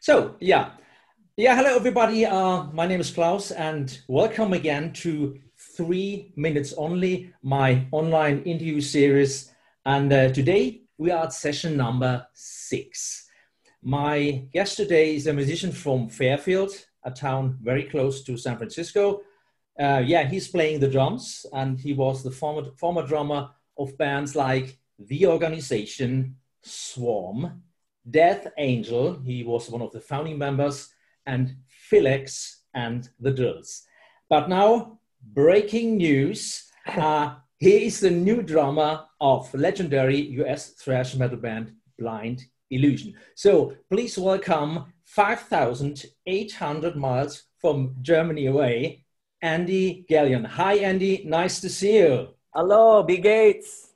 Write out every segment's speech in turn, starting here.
So, hello everybody. My name is Klaus, and welcome again to 3 Minutes Only, my online interview series. And today we are at session number 6. My guest today is a musician from Fairfield, a town very close to San Francisco. He's playing the drums, and he was the former drummer of bands like The Organization, Swarm, Death Angel. He was one of the founding members, and Philex and the Drills. But now, breaking news, he is the new drummer of legendary US thrash metal band Blind Illusion. So please welcome 5,800 miles from Germany away, Andy Galeon. Hi, Andy. Nice to see you. Hello, B. Gates.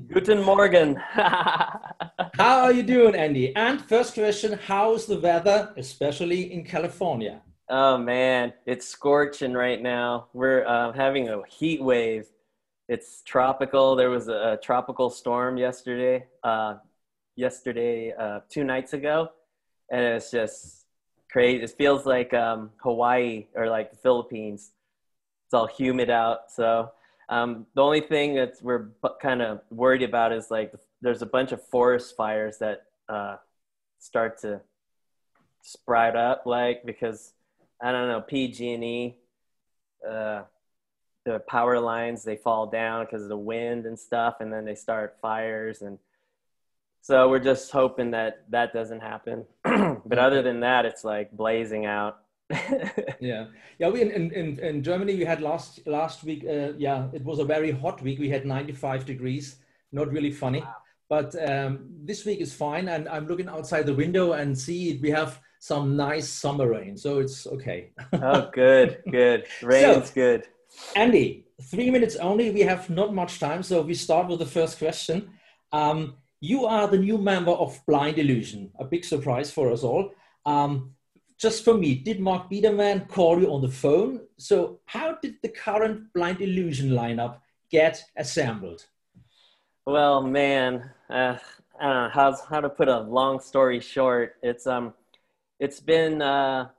Guten Morgen. How are you doing, Andy? And first question, how's the weather, especially in California? Oh, man, it's scorching right now. We're having a heat wave. It's tropical. There was a tropical storm yesterday, 2 nights ago, and it's just crazy. It feels like Hawaii or like the Philippines. It's all humid out, so... the only thing that we're kind of worried about is like there's a bunch of forest fires that start to sprout up, like because I don't know, PG&E, the power lines, they fall down because of the wind and stuff, and then they start fires, and so we're just hoping that that doesn't happen. But other than that, it's like blazing out. We in Germany we had last week. It was a very hot week. We had 95 degrees. Not really funny, wow. But this week is fine. And I'm looking outside the window and see we have some nice summer rain, so it's okay. Oh, good. Rain's so, good. Andy, 3 minutes only. We have not much time, so we start with the first question. You are the new member of Blind Illusion. A big surprise for us all. Just for me, did Mark Biederman call you on the phone? So how did the current Blind Illusion lineup get assembled? Well, man, I don't know how to put a long story short. It's been the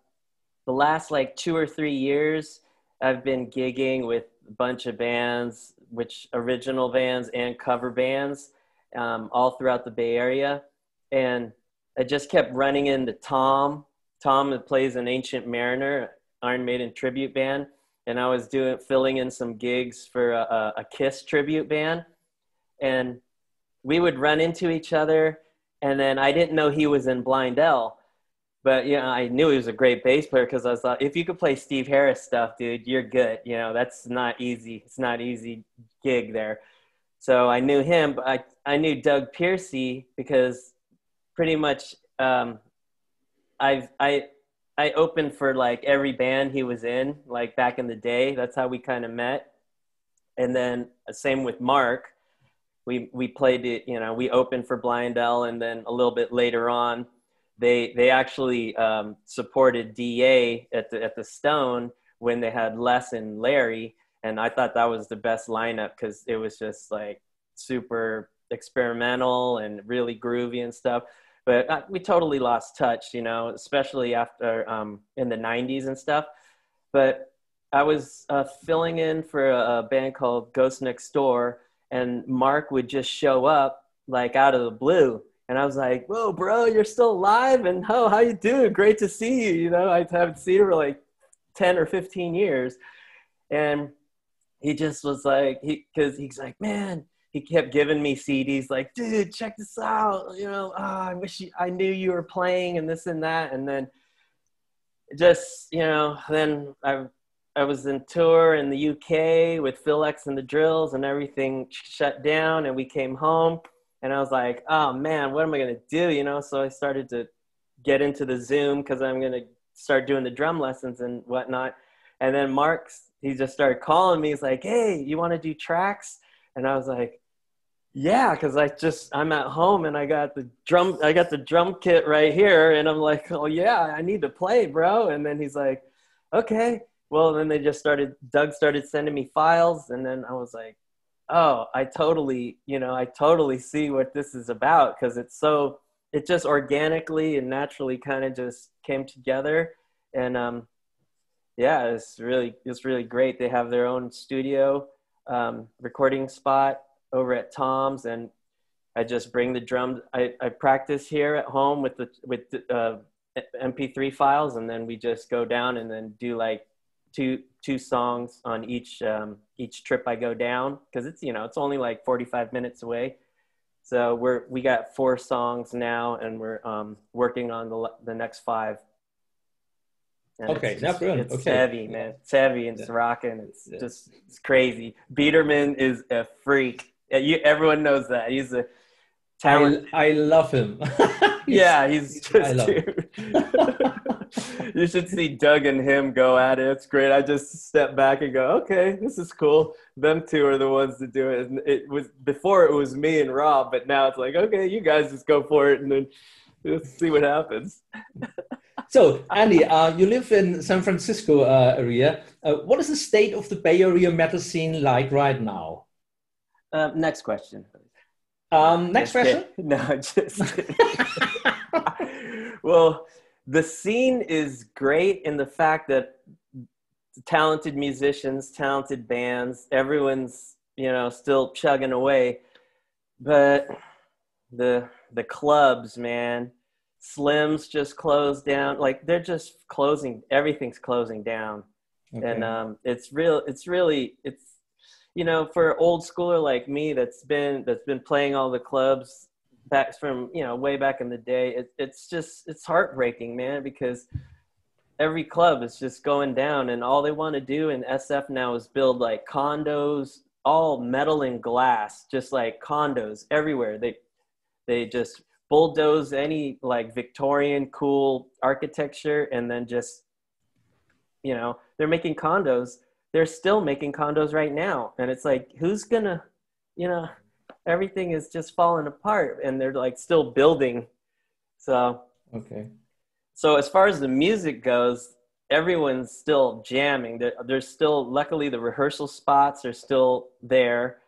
last like 2 or 3 years, I've been gigging with a bunch of bands, which original bands and cover bands, all throughout the Bay Area. And I just kept running into Tom that plays an Ancient Mariner, Iron Maiden tribute band. And I was filling in some gigs for a Kiss tribute band. And we would run into each other. And then I didn't know he was in Blind L. But, I knew he was a great bass player because I thought, if you could play Steve Harris stuff, dude, you're good. That's not easy. It's not easy gig there. So I knew him, but I knew Doug Piercy because pretty much I opened for like every band he was in, like back in the day. That's how we kind of met. And then same with Mark. We played it, we opened for Blind L, and then a little bit later on, they actually supported DA at the Stone when they had Les and Larry. And I thought that was the best lineup because it was just like super experimental and really groovy and stuff. But we totally lost touch, especially after in the 90s and stuff. But I was filling in for a band called Ghost Next Door, and Mark would just show up like out of the blue. And I was like, whoa, bro, you're still alive? And how you doing? Great to see you. I haven't seen you for like 10 or 15 years. And he just was like, because he's like, man, he kept giving me CDs like, dude, check this out. I wish I knew you were playing and this and that. And then just, then I was in tour in the UK with Philex and the Drills, and everything shut down, and we came home, and I was like, oh man, what am I going to do? So I started to get into the Zoom because I'm going to start doing the drum lessons and whatnot. And then he just started calling me. He's like, hey, you want to do tracks? And I was like, yeah, because I'm at home and I got the drum kit right here, and I'm like, oh yeah, I need to play, bro. And then he's like, okay. Well, then Doug started sending me files, and then I was like, oh, I totally see what this is about, because it's so it just organically and naturally kind of just came together. And yeah, it's really great. They have their own studio recording spot over at Tom's, and I just bring the drums. I practice here at home with the MP3 files, and then we just go down and then do like two songs on each trip I go down, because it's, you know, it's only like 45 minutes away. So we got 4 songs now, and we're working on the next 5. And Okay, that's brilliant. It's heavy, man. It's heavy and it's rocking. It's crazy. Biederman is a freak. Everyone knows that. He's a talent. I love him. He's just, dude. You should see Doug and him go at it. It's great. I just step back and go, okay, this is cool. Them two are the ones that do it. And before it was me and Rob, but now it's like, okay, you guys just go for it, and then let's see what happens. So, Andy, you live in San Francisco area. What is the state of the Bay Area metal scene like right now? Next question. Next question? No, just kidding. Well, the scene is great in the fact that talented musicians, talented bands, everyone's, you know, still chugging away. But the clubs, man, Slim's just closed down. Like, they're just closing. Everything's closing down. Okay. And it's really, you know, for an old schooler like me that's been playing all the clubs back from, you know, way back in the day, it's heartbreaking, man, because every club is just going down, and all they want to do in SF now is build like condos, all metal and glass, just like condos everywhere. They just bulldoze any like Victorian cool architecture, and then just, you know, they're making condos. They're still making condos right now. And it's like, who's gonna, you know, everything is just falling apart, and they're like still building. So, okay. So as far as the music goes, everyone's still jamming. There's still, luckily the rehearsal spots are still there,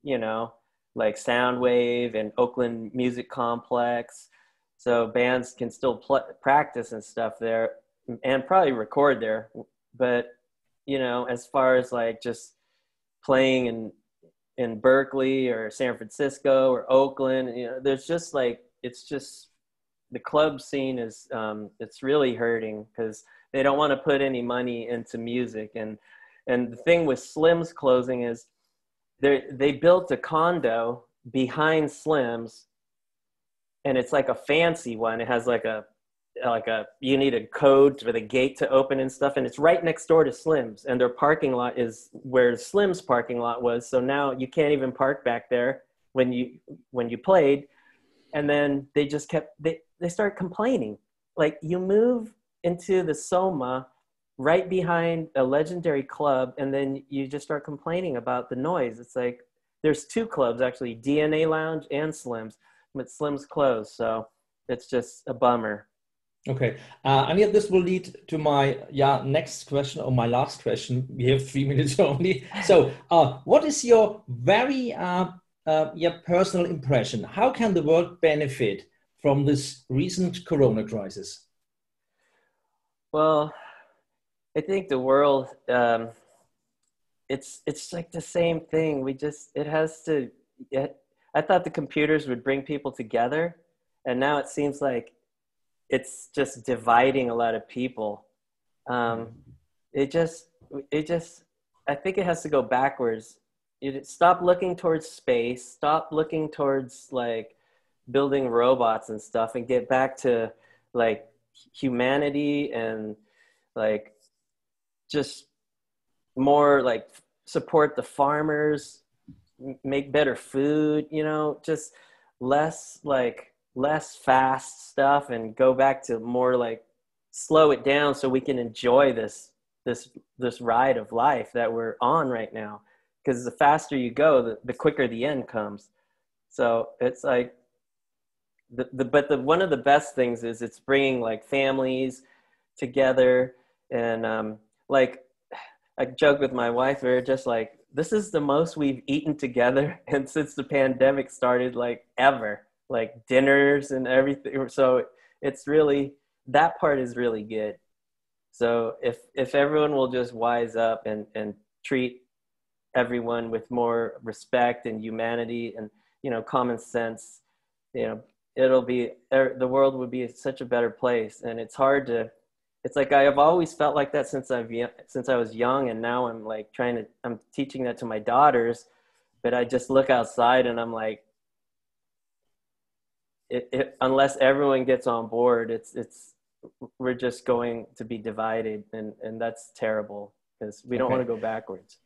you know, like Soundwave and Oakland Music Complex. So bands can still practice and stuff there, and probably record there. But, you know, as far as like just playing in Berkeley or San Francisco or Oakland, you know, there's just like, it's just, the club scene is, it's really hurting because they don't want to put any money into music. And the thing with Slim's closing is they built a condo behind Slim's, and it's like a fancy one. It has like a, you need a code for the gate to open and stuff. And it's right next door to Slim's, and their parking lot is where Slim's parking lot was. So now you can't even park back there when you played. And then they just they start complaining. Like, you move into the Soma right behind a legendary club, and then you just start complaining about the noise. It's like, there's 2 clubs actually, DNA Lounge and Slim's, but Slim's closed. So it's just a bummer. Okay, and yet this will lead to my next question, or my last question. We have 3 minutes only. So what is your very personal impression? How can the world benefit from this recent Corona crisis? Well, I think the world, it's like the same thing. I thought the computers would bring people together, and now it seems like it's just dividing a lot of people. I think it has to go backwards. Stop looking towards space, stop looking towards like building robots and stuff, and get back to like humanity, and like just more like support the farmers, make better food, you know, just less fast stuff, and go back to more like slow it down so we can enjoy this ride of life that we're on right now. Because the faster you go, the quicker the end comes. So it's like, one of the best things is it's bringing like families together. And like, I joke with my wife, we're just like, this is the most we've eaten together and since the pandemic started, like, ever. like dinners and everything. So it's really, that part is really good. So if everyone will just wise up and treat everyone with more respect and humanity and, you know, common sense, you know, the world would be such a better place. And it's hard to, it's like I have always felt like that since I was young, and now I'm like I'm teaching that to my daughters, but I just look outside and I'm like, unless everyone gets on board, we're just going to be divided, and that's terrible because we don't want to go backwards.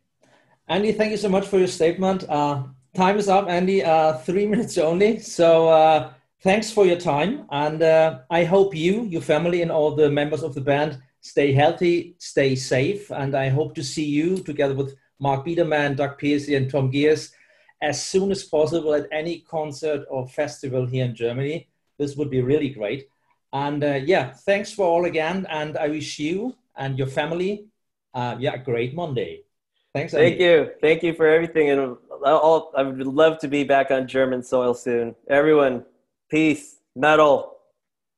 Andy, thank you so much for your statement. Time is up, Andy. 3 minutes only. So thanks for your time. And I hope you, your family, and all the members of the band stay healthy, stay safe. And I hope to see you together with Mark Biederman, Doug Piercy, and Tom Gears as soon as possible at any concert or festival here in Germany. This would be really great. And yeah, thanks for all again. And I wish you and your family a great Monday. Thanks, Andy. Thank you. Thank you for everything. And I would love to be back on German soil soon. Everyone, peace, metal.